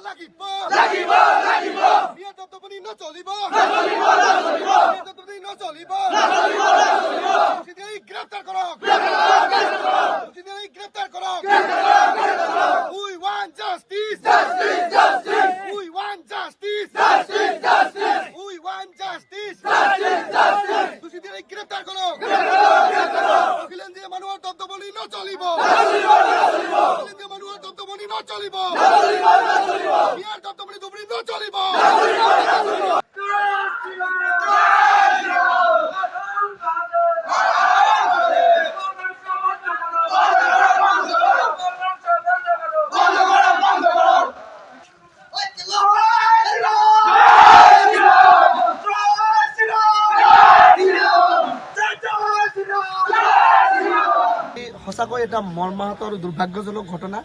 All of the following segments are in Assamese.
লাগিব বিয়া দপ্তপনি নচলিব নচলিব গ্রেপ্তার করক গ্রেপ্তার করক We want justice We want justice We want justice দোষীদের গ্রেপ্তার করক অখিলেন যে মানুষের দপ্তপনি নচলিব অখিলেন যে মানুষের দপ্তপনি নচলিব বিয়ার দপ্তপনি দুবরি নচলিব সঁচাকৈ এটা মৰ্মাহত আৰু দুৰ্ভাগ্যজনক ঘটনা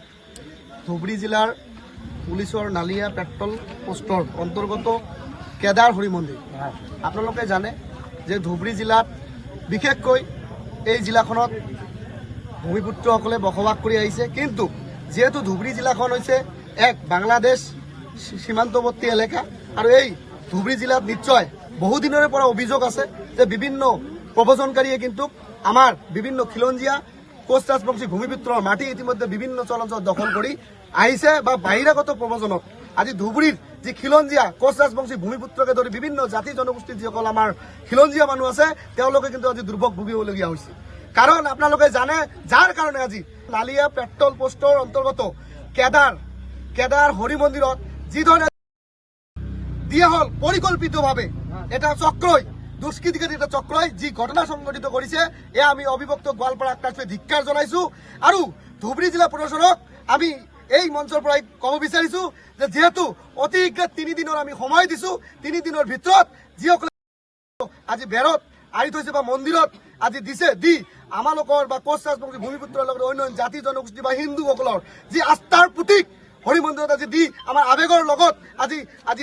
ধুবুৰী জিলাৰ পুলিচৰ নালিয়া পেট্ৰল পোষ্টৰ অন্তৰ্গত কেদাৰ হৰি মন্দিৰ আপোনালোকে জানে যে ধুবুৰী জিলাত বিশেষকৈ এই জিলাখনত ভূমিপুত্ৰসকলে বসবাস কৰি আহিছে কিন্তু যেহেতু ধুবুৰী জিলাখন হৈছে এক বাংলাদেশ সীমান্তৱৰ্তী এলেকা আৰু এই ধুবুৰী জিলাত নিশ্চয় বহুদিনৰে পৰা অভিযোগ আছে যে বিভিন্ন প্ৰব্ৰজনকাৰীয়ে কিন্তু আমাৰ বিভিন্ন খিলঞ্জীয়া কোচ ৰাজবংশী ভূমিপুত্ৰৰ মাটি ইতিমধ্যে বিভিন্ন চলঞ্চল দখল কৰি আহিছে বা বাহিৰাগত প্ৰব্ৰজনত আজি ধুবুৰীৰ যি খিলঞ্জীয়া কোচ ৰাজবংশী ভূমিপুত্ৰকে ধৰি বিভিন্ন জাতি জনগোষ্ঠীৰ যিসকল আমাৰ খিলঞ্জীয়া মানুহ আছে তেওঁলোকে কিন্তু আজি দুৰ্ভোগ ভুগিবলগীয়া হৈছে কাৰণ আপোনালোকে জানে যাৰ কাৰণে আজি নালিয়া পেট্ৰল পোষ্টৰ অন্তৰ্গত কেদাৰ হৰি মন্দিৰত যিধৰণে দিয়া হল পৰিকল্পিতভাৱে এটা চক্ৰই দুষ্কৃতিকাৰী এটা চক্ৰই যি ঘটনা সংঘটিত কৰিছে এয়া আমি অবিভক্ত গোৱালপাৰা আক্ৰান্তই ধিক্কাৰ জনাইছো আৰু ধুবুৰী জিলা প্ৰশাসনক আমি এই মঞ্চৰ পৰাই ক'ব বিচাৰিছো যে যেহেতু অতি শীঘ্ৰে 3 দিনৰ আমি সময় দিছো 3 দিনৰ ভিতৰত যিসকলে আজি বেৰত আৰি থৈছে বা মন্দিৰত আজি দিছে দি আমালোকৰ বা কোচ ৰাজবংশী ভূমিপুত্ৰৰ লগত অন্য জাতি জনগোষ্ঠী বা হিন্দুসকলৰ যি আস্থাৰ প্ৰতীক হৰি মন্দিৰত আজি দি আমাৰ আবেগৰ লগত আজি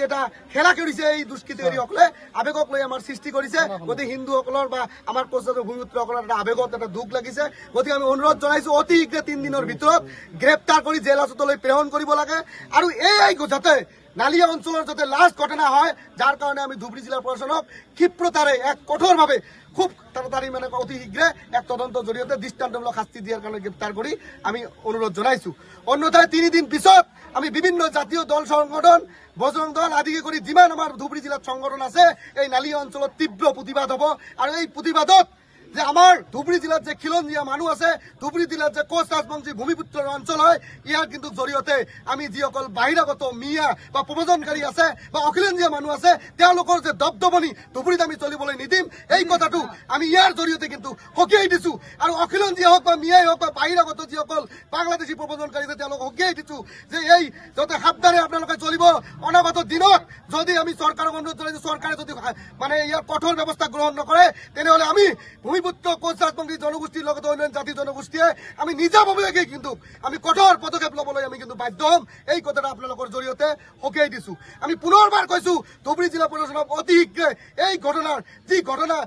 এটা খেলা কৰিছে এই দুষ্কৃতিকাৰীসকলে আবেগক লৈ আমাৰ সৃষ্টি কৰিছে গতিকে হিন্দুসকলৰ বা আমাৰ কোচ ৰাজবংশী ভূমিপুত্ৰসকলৰ এটা আবেগত এটা দুখ লাগিছে গতিকে আমি অনুৰোধ জনাইছো অতি শীঘ্ৰে 3 দিনৰ ভিতৰত গ্ৰেপ্তাৰ কৰি জেল হাজতলৈ প্ৰেৰণ কৰিব লাগে আৰু এই যাতে নালিয়া অঞ্চলৰ যাতে লাষ্ট ঘটনা হয় যাৰ কাৰণে আমি ধুবুৰী জিলা প্ৰশাসনক ক্ষিপ্ৰতাৰে এক কঠোৰভাৱে খুব তাড়াতাড়ি মানে অতি শীঘ্ৰে এক তদন্তৰ জৰিয়তে দৃষ্টান্তমূলক শাস্তি দিয়াৰ কাৰণে গ্ৰেপ্তাৰ কৰি আমি অনুৰোধ জনাইছো অন্যথায় 3 দিন পিছত আমি বিভিন্ন জাতীয় দল সংগঠন বজৰং দল আদিকে কৰি যিমান আমাৰ ধুবুৰী জিলাত সংগঠন আছে এই নালিয়া অঞ্চলত তীব্ৰ প্ৰতিবাদ হ'ব আৰু এই প্ৰতিবাদত যে আমাৰ ধুবুৰী জিলাত যে খিলঞ্জীয়া মানুহ আছে ধুবুৰী জিলাত যে কোচ ৰাজবংশী ভূমিপুত্ৰৰ অঞ্চল হয় ইয়াৰ কিন্তু জৰিয়তে আমি যিসকল বাহিৰাগত মিয়া বা প্ৰব্ৰজনকাৰী আছে বা অখিলঞ্জীয়া মানুহ আছে তেওঁলোকৰ যে দবদবনি ধুবুৰীত আমি চলিবলৈ নিদিম এই কথাটো আমি ইয়াৰ জৰিয়তে কিন্তু সকীয়াই দিছো আৰু অখিলঞ্জীয়া হওক বা মিয়াই হওক বা বাহিৰাগত যিসকল বাংলাদেশী প্ৰব্ৰজনকাৰী আছে তেওঁলোকক সকীয়াই দিছো যে এই যাতে সাৱধানে আপোনালোকে চলিব অনাগত দিনত যদি আমি চৰকাৰক অনুৰোধ জনাইছো চৰকাৰে যদি মানে ইয়াৰ কঠোৰ ব্যৱস্থা গ্ৰহণ নকৰে তেনেহ'লে আমি ভূমিপুত্ৰ কোচ ৰাজবংশী জনগোষ্ঠীৰ লগত অন্য জাতি জনগোষ্ঠীয়ে আমি নিজাববীয়াকৈ কিন্তু আমি কঠোৰ পদক্ষেপ ল'বলৈ আমি কিন্তু বাধ্য হ'ম এই কথাটা আপোনালোকৰ জৰিয়তে সকীয়াই দিছো আমি পুনৰবাৰ কৈছো ধুবুৰী জিলা প্ৰশাসনক অতি শীঘ্ৰে এই ঘটনাৰ যি ঘটনা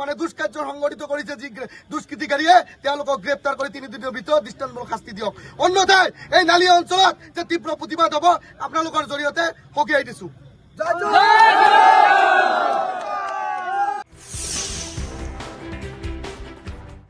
মানে দুষ্কাৰ্য সংঘটিত কৰিছে যি দুষ্কৃতিকাৰীয়ে তেওঁলোকক গ্ৰেপ্তাৰ কৰি 3 দিনৰ ভিতৰত দৃষ্টান্তমূলক শাস্তি দিয়ক অন্যথায় এই নালিয়া অঞ্চলত যে তীব্ৰ প্ৰতিবাদ হ'ব আপোনালোকৰ জৰিয়তে সকীয়াই দিছো